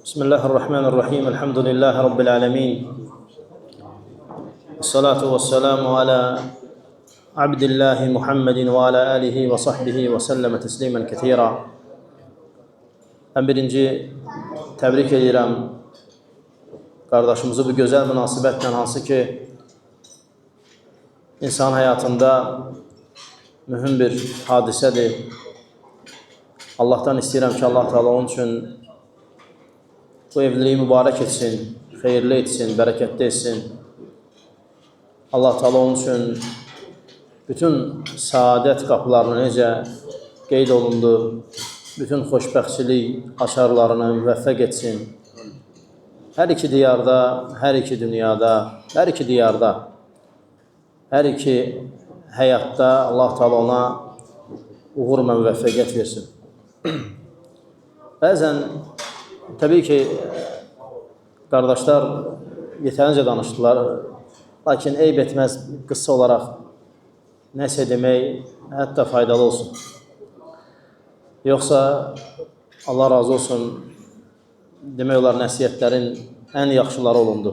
بسم الله الرحمن الرحيم الحمد لله رب العالمين الصلاة والسلام على عبد الله محمد وعلى آله وصحبه وسلم تسليما كثيرا. Birinci təbrik edirəm qardaşımızı bu gözəl münasibətlə, hansı ki insan həyatında mühüm bir hadisədir. Allahdan istəyirəm ki, Allah Teala onun üçün bu evliliyi mübarək etsin, xeyirli etsin, bərəkətli etsin. Allah Teala onun üçün bütün saadət qapılarını necə qeyd olundu, bütün xoşbəxtçilik açarlarını müvəffəq etsin. Hər iki diyarda, hər iki dünyada, hər iki diyarda, hər iki həyatda Allah Teala ona uğur və müvəffəqiyyət versin. Bəzən təbii ki, qardaşlar yetərincə danışdılar, lakin eyb etməz qıssa olaraq nəsə demək hətta faydalı olsun. Yoxsa Allah razı olsun, demək olar nəsiyyətlərin ən yaxşıları olundu.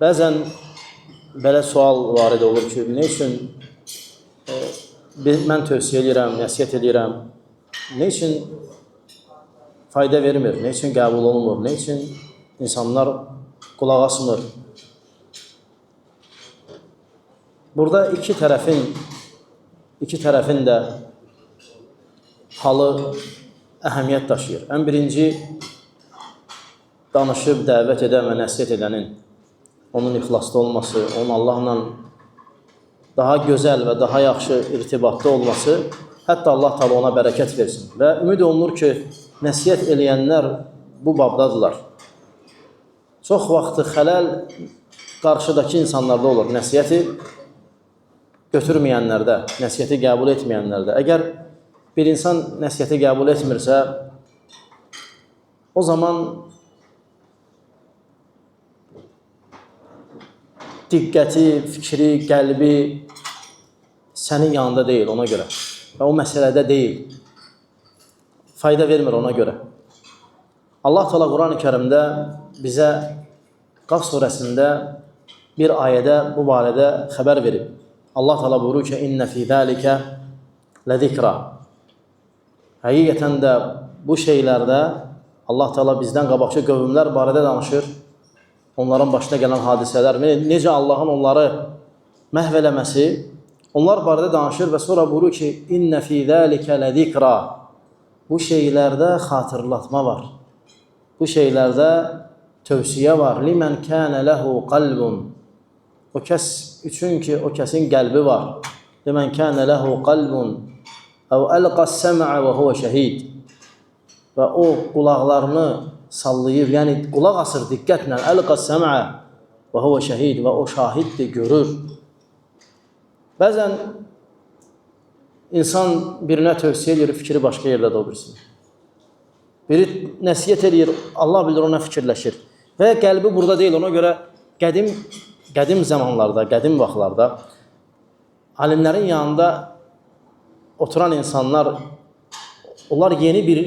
Bəzən belə sual varid olur ki, nə üçün mən tövsiyə edirəm, nəsiyyət edirəm, nə üçün fayda vermir, nə üçün qəbul olunmur, nə üçün insanlar qulaq asmır. Burada iki tərəfin də halı əhəmiyyət daşıyır. Ən birinci, danışıb dəvət edən və nəsiyyət edənin, onun ixlaslı olması, onun Allahla daha gözəl və daha yaxşı irtibatda olması, hətta Allah Teala ona bərəkət versin. Və ümid olunur ki, nəsiyyət eləyənlər bu babdadırlar. Çox vaxtı xələl qarşıdakı insanlarda olur, nəsiyyəti götürməyənlərdə, nəsiyyəti qəbul etməyənlərdə. Əgər bir insan nəsiyyəti qəbul etmirsə, o zaman diqqəti, fikri, qəlbi sənin yanında deyil ona görə və o məsələdə deyil. Fayda vermir ona görə. Allah Teala Quran-ı Kərimdə bizə Qaf surəsində bir ayədə bu barədə xəbər verib. Allah Teala buyurur ki, İnnə fī zəlikə ləzikra. Həqiqətən də bu şeylərdə Allah Teala bizdən qabaqçı qövmlər barədə danışır. Onların başına gələn hadisələr, necə Allahın onları məhv eləməsi, onlar barədə danışır və sonra buyurur ki, İnnə fī zəlikə ləzikra. Bu şeylərdə xatırlatma var. Bu şeylərdə tövsiyə var. Limən kənə ləhu qalbun. O kəs üçün ki, o kəsin qəlbi var. Limən kənə ləhu qalbun. Əv əlqəs səmə və huvə şəhid. Və o qulaqlarını sallayır, yəni qulaq asır diqqətlə. Əlqəs səmə və huvə şəhid. Və o şahiddir, görür. Bəzən İnsan birinə tövsiyə edir, fikri başqa yerdə də o birisi. Biri nəsiyyət edir, Allah bilir ona fikirləşir. Və qəlbi burada deyil, ona görə qədim zamanlarda, qədim vaxtlarda alimlərin yanında oturan insanlar, onlar yeni bir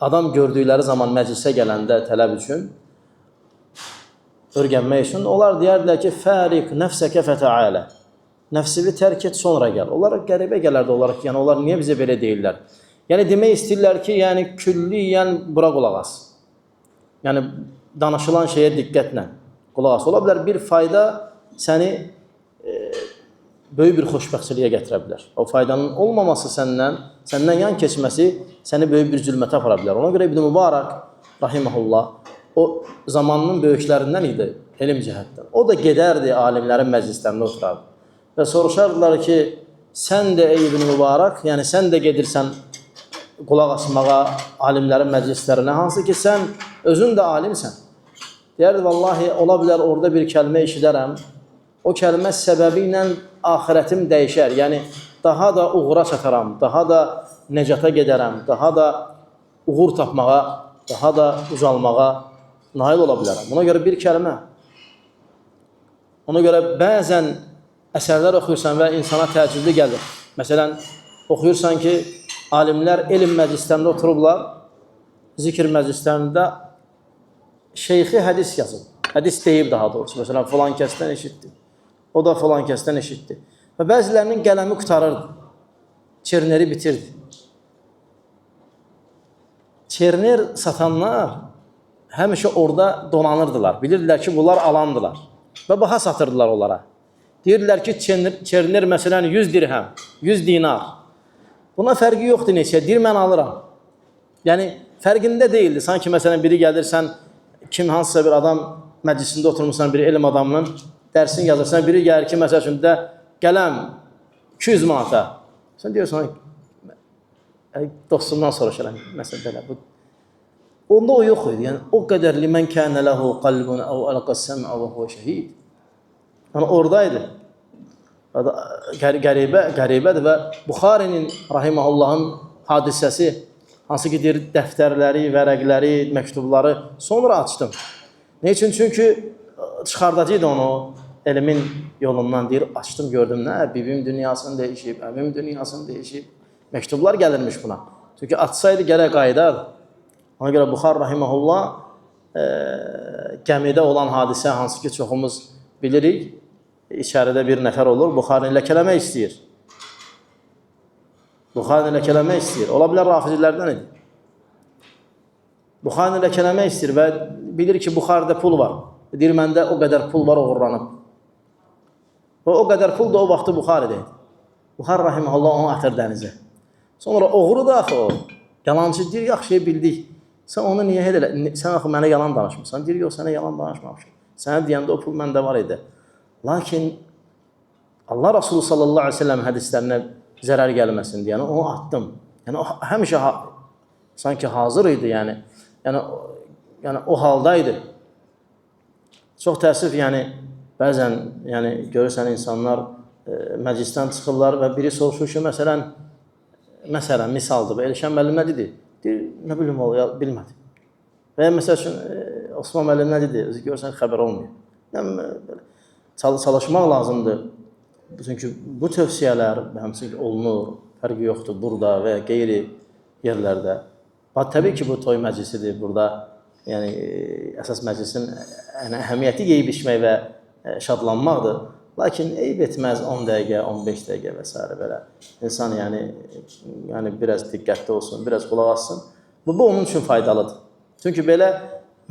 adam gördükləri zaman məclisə gələndə tələb üçün, örgənmək üçün, onlar deyərdilər ki, fəriq nəfsəkə fətəalə. Nəfsini tərk et, sonra gəl. Onlar qəribə gələrdi olaraq, yəni onlar niyə bizə belə deyirlər? Yəni demək istəyirlər ki, yəni külliyən bura qulaq as. Yəni danışılan şeyə diqqətlə qulaq as. Ola bilər bir fayda səni böyük bir xoşbəxtçiliyə gətirə bilər. O faydanın olmaması səndən yan keçməsi səni böyük bir zülmətə apara bilər. Ona görə İbn Mübarək rahimehullah o zamanının böyüklərindən idi elm cəhətdən. O da gedərdi alimlərin məclislərində oturardı. Və soruşardılar ki, sən də ey İbn Mübarək, yəni sən də gedirsən qulaq asmağa alimlərin məclislərinə, hansı ki sən özün də alimsən. Deyərdi, vallahi ola bilər orada bir kəlmə eşidərəm, o kəlmə səbəbi ilə axirətim dəyişər, yəni daha da uğura çataram, daha da nəcata gedərəm, daha da uğur tapmağa, daha da ucalmağa nail ola bilərəm. Buna görə bir kəlmə. Ona görə bəzən əsərlər oxuyursan və insana təəccüblü gəlir. Məsələn, oxuyursan ki, alimlər elm məclislərində oturublar zikr məclislərində şeyxi hədis yazıb. Hədis deyib daha doğrusu. Məsələn, filan kəsdən eşitdi. O da filan kəsdən eşitdi. Və bəzilərinin qələmi qutarırdı. Çerneri bitirdi. Çerner satanlar həmişə orada donanırdılar. Bilirdilər ki, bunlar alandılar. Və baha satırdılar onlara. Deyirdilər ki, çerner məsələn 100 dirhəm, 100 dinar. Buna fərqi yoxdur neçə, deyir mən alıram. Yəni, fərqində deyildi. Sanki məsələn biri gəlirsən, hansısa bir adam məclisində oturmuşsan, bir elm adamının dərsini yazırsan, biri gəlir ki, məsəl üçün də qələm 200 manata. Sən deyirsən, dostumdan soruşaram, məsələn belə. Onda o yox idi. Yəni, o qədər limən kənə ləhu qalbun əv əlqəs-səm'ə və huvə şəhid. Yəni, oradaydı. Qəribədir və Buxarinin, rahiməhullahın hadisəsi, hansı ki, deyir, dəftərləri, vərəqləri, məktubları sonra açdım. Ne üçün? Çünki çıxardacaqdı onu elmin yolundan, deyir, açdım, gördüm, nə, bibim dünyasını dəyişib, əmim dünyasını dəyişib. Məktublar gəlirmiş buna. Çünki açsaydı gərək qayıdardı. Ona görə Buxar rahiməhullah gəmidə olan hadisə, hansı ki, çoxumuz bilirik, içəridə bir nəfər olur, Buxarını ləkələmək istəyir. Buxarını ləkələmək istəyir. Ola bilər rafizilərdən idi. Buxarını ləkələmək istəyir və bilir ki, Buxarda pul var. Deyir, məndə o qədər pul var, oğurlanıb. Və o qədər pul da o vaxtı Buxarıda idi. Buxar rahiməhullah onu atır dənizə. Sonra oğru da axı o. Yalancı deyir, yaxşıya bildik. Sən onu niyə elə? Sən axı mənə yalan danışmısan. Deyir, yox, sənə yalan danışmamışam. Sənə deyəndə o pul məndə var idi. Lakin Allah Resulü sallallahu aleyhi ve sellem hədislərinə zərər gəlməsin deyəni onu atdım. Yəni o həmişə sanki hazır idi, yəni o haldaydı. Çox təəssüf, yəni bəzən görürsən insanlar məclisdən çıxırlar və biri soruşur ki, məsələn misaldır, Elşən müəllim nə dedi? Deyir, nə bilim o, bilmədi. Və məsəl üçün Osman müəllim nə dedi? Özü görürsən xəbər olmuyor. Çalışmaq lazımdır. Çünki bu tövsiyələr həmçinin olunur, fərqi yoxdur burada və qeyri yerlərdə. Təbii ki, bu toy məclisidir. Burada əsas məclisin əhəmiyyəti yeyib içmək və şadlanmaqdır. Lakin eyb etməz 10 dəqiqə, 15 dəqiqə və s. belə. İnsan biraz diqqətli olsun, biraz qulaq assın. Bu onun üçün faydalıdır. Çünki belə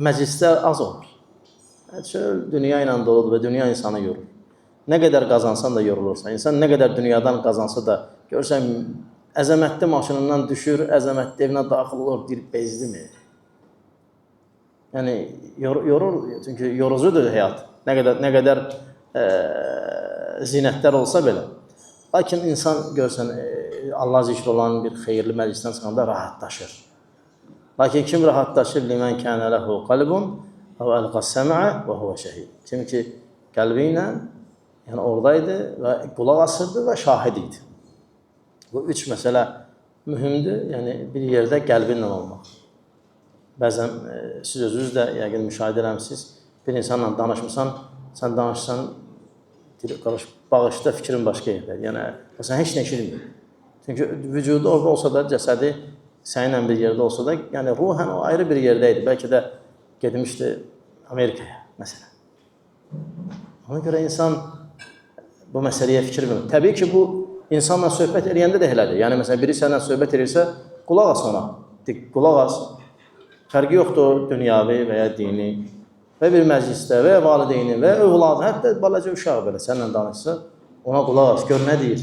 məclislər az olur. Çöl dünya ilə doludur və dünya insanı yorur. Nə qədər qazansan da yorulursan. İnsan nə qədər dünyadan qazansa da görürsən, əzəmətli maşınından düşür, əzəmətli evinə daxil olur, deyir, bezdi mi? Yəni, yorur, çünki yorucudur həyat. Nə qədər zinətlər olsa belə. Lakin insan görsən, Allah zikr olan bir xeyirli məclisdən çıxanda rahatlaşır. Lakin kim rahatlaşır? Limən kənə ləhu qalbun əv əlqəs-səm'ə və huvə şəhid. Kim ki, qəlbi ilə oradaydı və qulaq asırdı və şahid idi. Bu üç məsələ mühümdür. Yəni, bir yerdə qəlbinlə olmaq. Bəzən siz özünüz də yəqin müşahidə eləmişsiniz. Bir insanla danışmışsan, sən danışsan, bağışda fikrin başqa yerdə. Yəni, sən heç nə eşitmir. Çünki vücudu orada olsa da, cəsədi səninlə bir yerdə olsa da, yəni ruhən o ayrı bir yerdə idi. Bəlkə də gedmişdi Amerikaya, məsələn. Ona görə insan bu məsələyə fikir verir. Təbii ki, bu insanla söhbət eləyəndə də elədir. Yəni, məsələn, biri sənlə söhbət edirsə, qulaq as ona. Qulaq as. Fərqi yoxdur dünyavi və ya dini və bir məclisdə və ya valideyni və ya övladı, hətta balaca uşaq belə sənlə danışsa, ona qulaq as, gör nə deyir.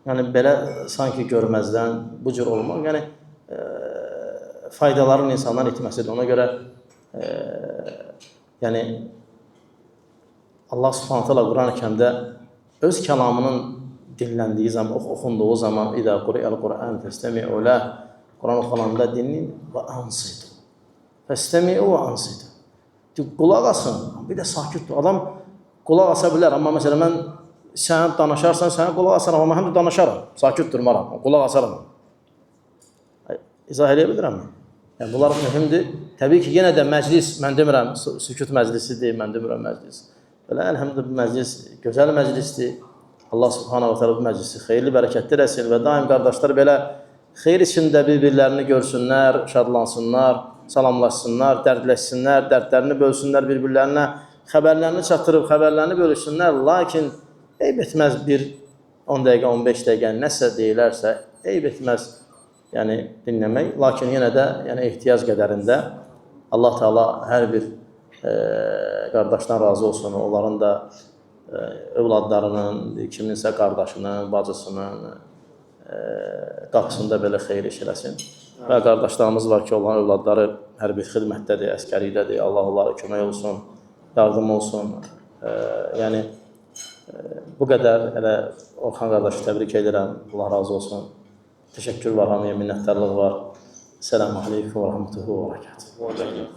Yəni, belə sanki görməzdən bu cür olmaq, yəni faydaların insandan itməsidir. Ona görə Allah Subhanahu taala Quran-ı Kərimdə öz kəlamının dinləndiyi zaman, oxunduğu zaman İdə Qur'an Qur'an fəstəmi'u ləh, Quran oxunanda dinləyin və ansitu. Fəstəmi'u və ansitu. Qulaq asın, bir də sakit dur. Adam qulaq asa bilər, amma məsələn mən sən danışarsan, sənə qulaq asaram, amma həm də danışaram, sakit durmaram, qulaq asaram. İzah edə bilirəm mi? Yəni, bunlar mühümdür. Təbii ki, yenə də məclis, mən demirəm, sükut məclisidir, mən demirəm məclis. Belə, əlhəmdə bu məclis gözəl məclisdir. Allah subhanahu wa ta'ala bu məclisi xeyirli, bərəkətli eləsin və daim qardaşlar belə xeyir içində bir-birlərini görsünlər, şadlansınlar, salamlaşsınlar, dərdləşsinlər, dərdlərini bölsünlər bir-birlərinə, xəbərlərini çatdırıb, xəbərlərini bölüşsünlər. Lakin eyb etməz bir 10 dəqiqə, 15 dəqiqə nəsə deyilərsə, eyb etməz yəni dinləmək. Lakin yenə də yəni ehtiyac qədərində Allah Teala hər bir qardaşdan razı olsun, onların da övladlarının, kiminsə qardaşının, bacısının qapısında belə xeyir iş eləsin. Və qardaşlarımız var ki, onların övladları hərbi xidmətdədir, əskərlikdədir. Allah onlara kömək olsun, yardım olsun. Yəni, bu qədər elə Orxan qardaşı təbrik edirəm. Allah razı olsun. Təşəkkür var, hamıya minnətdarlıq var. Selamun aleykum və rəhmətullahi və bərəkatuhu.